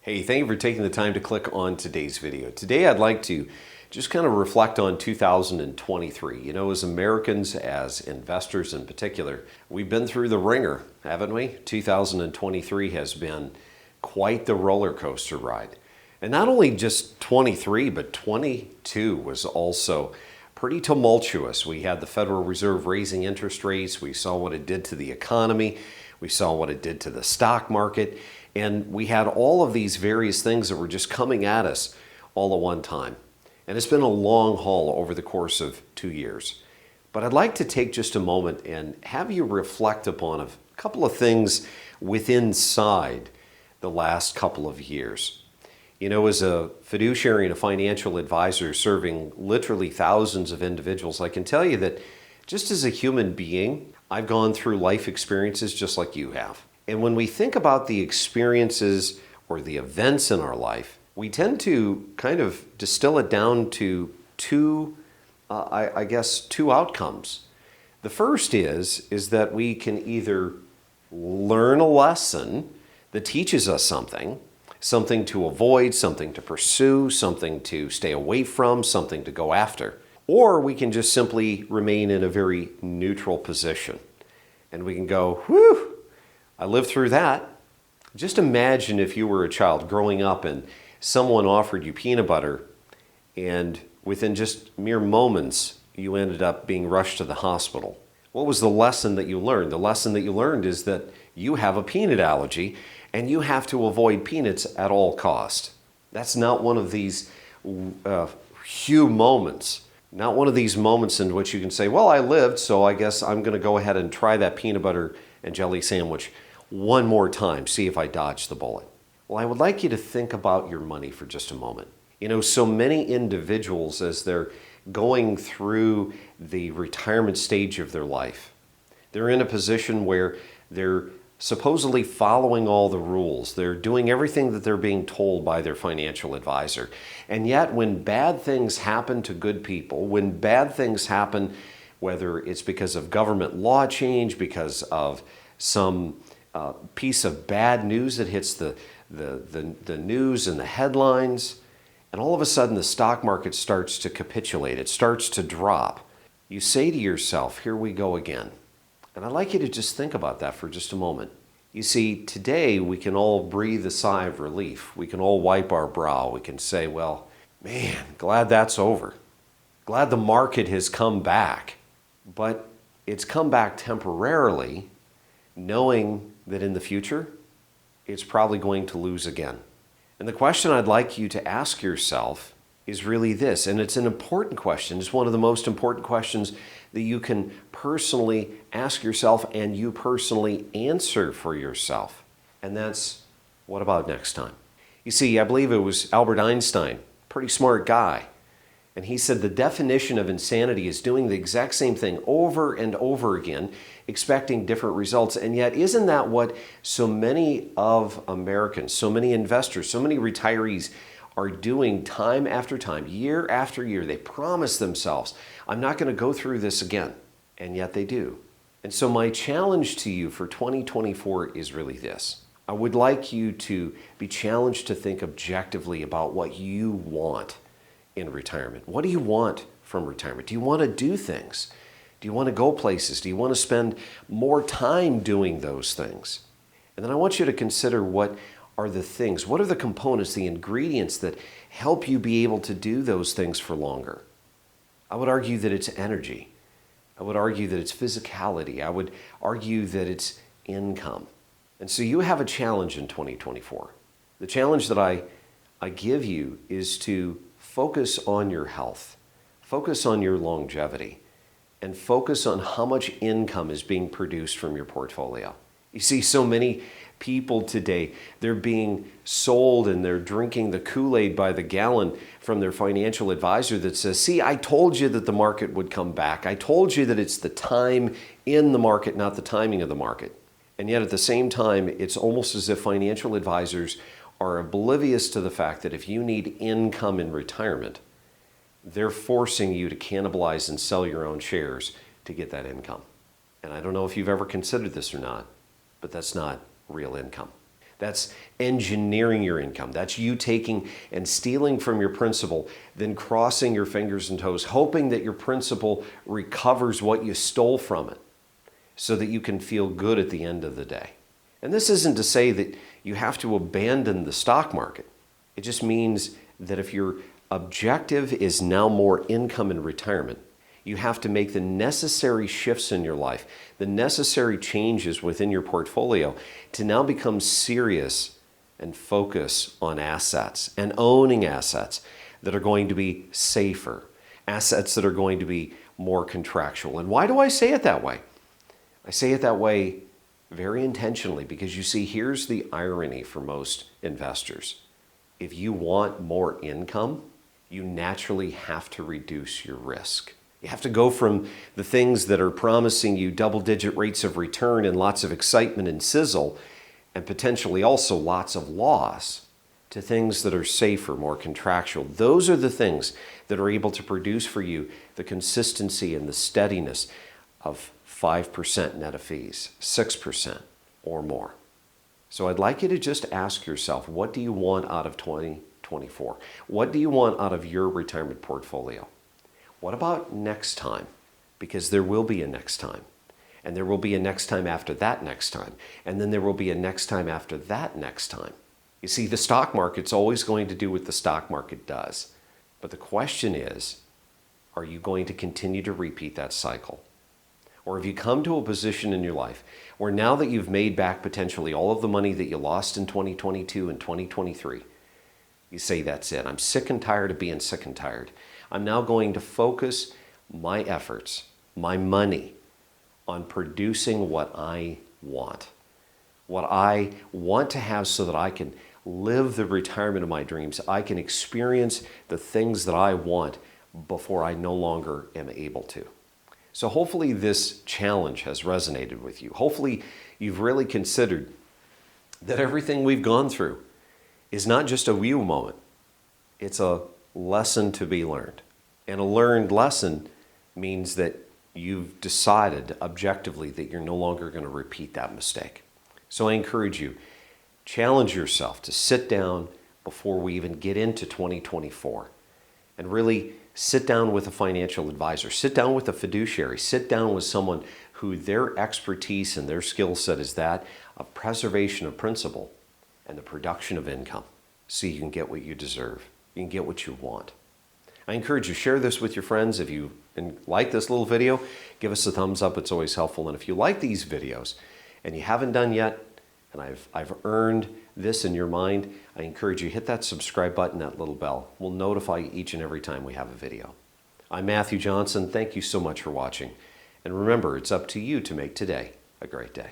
Hey, thank you for taking the time to click on today's video. Today I'd like to just kind of reflect on 2023. You know, as Americans, as investors in particular, we've been through the ringer, haven't we? 2023 has been quite the roller coaster ride. And not only just 23, but 22 was also pretty tumultuous. We had the Federal Reserve raising interest rates. We saw what it did to the economy. We saw what it did to the stock market. And we had all of these various things that were just coming at us all at one time. And it's been a long haul over the course of 2 years. But I'd like to take just a moment and have you reflect upon a couple of things inside the last couple of years. You know, as a fiduciary and a financial advisor serving literally thousands of individuals, I can tell you that just as a human being, I've gone through life experiences just like you have. And when we think about the experiences or the events in our life, we tend to kind of distill it down to two outcomes. The first is that we can either learn a lesson that teaches us something to avoid, something to pursue, something to stay away from, something to go after. Or we can just simply remain in a very neutral position. And we can go, whew, I lived through that. Just imagine if you were a child growing up and someone offered you peanut butter and within just mere moments you ended up being rushed to the hospital. What was the lesson that you learned? The lesson that you learned is that you have a peanut allergy and you have to avoid peanuts at all cost. That's not one of these few moments. Not one of these moments in which you can say, well, I lived, so I guess I'm going to go ahead and try that peanut butter and jelly sandwich one more time, see if I dodge the bullet. Well, I would like you to think about your money for just a moment. You know, so many individuals, as they're going through the retirement stage of their life, they're in a position where they're supposedly following all the rules. They're doing everything that they're being told by their financial advisor. And yet, when bad things happen to good people, when bad things happen, whether it's because of government law change, because of some piece of bad news that hits the news and the headlines, and all of a sudden the stock market starts to capitulate, it starts to drop. You say to yourself, here we go again. And I'd like you to just think about that for just a moment. You see, today we can all breathe a sigh of relief. We can all wipe our brow. We can say, well, man, glad that's over. Glad the market has come back. But it's come back temporarily, knowing that in the future, it's probably going to lose again. And the question I'd like you to ask yourself is really this, and it's an important question. It's one of the most important questions that you can personally ask yourself and you personally answer for yourself. And that's, what about next time? You see, I believe it was Albert Einstein, pretty smart guy. And he said the definition of insanity is doing the exact same thing over and over again, expecting different results. And yet, isn't that what so many of Americans, so many investors, so many retirees are doing time after time, year after year? They promise themselves, I'm not going to go through this again. And yet they do. And so my challenge to you for 2024 is really this. I would like you to be challenged to think objectively about what you want in retirement. What do you want from retirement? Do you want to do things? Do you want to go places? Do you want to spend more time doing those things? And then I want you to consider what are the things, what are the components, the ingredients that help you be able to do those things for longer? I would argue that it's energy. I would argue that it's physicality. I would argue that it's income. And so you have a challenge in 2024. The challenge that I give you is to focus on your health, focus on your longevity, and focus on how much income is being produced from your portfolio. You see, so many people today, they're being sold and they're drinking the Kool-Aid by the gallon from their financial advisor that says, see, I told you that the market would come back. I told you that it's the time in the market, not the timing of the market. And yet at the same time, it's almost as if financial advisors are oblivious to the fact that if you need income in retirement, they're forcing you to cannibalize and sell your own shares to get that income. And I don't know if you've ever considered this or not, but that's not real income. That's engineering your income. That's you taking and stealing from your principal, then crossing your fingers and toes, hoping that your principal recovers what you stole from it so that you can feel good at the end of the day. And this isn't to say that you have to abandon the stock market. It just means that if your objective is now more income in retirement, you have to make the necessary shifts in your life, the necessary changes within your portfolio to now become serious and focus on assets and owning assets that are going to be safer, assets that are going to be more contractual. And why do I say it that way? I say it that way very intentionally because you see, here's the irony for most investors. If you want more income, you naturally have to reduce your risk. You have to go from the things that are promising you double-digit rates of return and lots of excitement and sizzle, and potentially also lots of loss, to things that are safer, more contractual. Those are the things that are able to produce for you the consistency and the steadiness of 5% net of fees, 6% or more. So I'd like you to just ask yourself, what do you want out of 2024? What do you want out of your retirement portfolio? What about next time? Because there will be a next time. And there will be a next time after that next time. And then there will be a next time after that next time. You see, the stock market's always going to do what the stock market does. But the question is, are you going to continue to repeat that cycle? Or have you come to a position in your life where now that you've made back potentially all of the money that you lost in 2022 and 2023, you say, that's it. I'm sick and tired of being sick and tired. I'm now going to focus my efforts, my money, on producing what I want to have so that I can live the retirement of my dreams. I can experience the things that I want before I no longer am able to. So hopefully this challenge has resonated with you. Hopefully you've really considered that everything we've gone through is not just a you moment. It's a lesson to be learned. And a learned lesson means that you've decided objectively that you're no longer going to repeat that mistake. So I encourage you, challenge yourself to sit down before we even get into 2024 and really sit down with a financial advisor, sit down with a fiduciary, sit down with someone who their expertise and their skill set is that of preservation of principal and the production of income so you can get what you deserve. You can get what you want. I encourage you, share this with your friends. If you like this little video, give us a thumbs up. It's always helpful. And if you like these videos and you haven't done yet, and I've earned this in your mind, I encourage you, hit that subscribe button, that little bell. We'll notify you each and every time we have a video. I'm Matthew Johnson. Thank you so much for watching. And remember, it's up to you to make today a great day.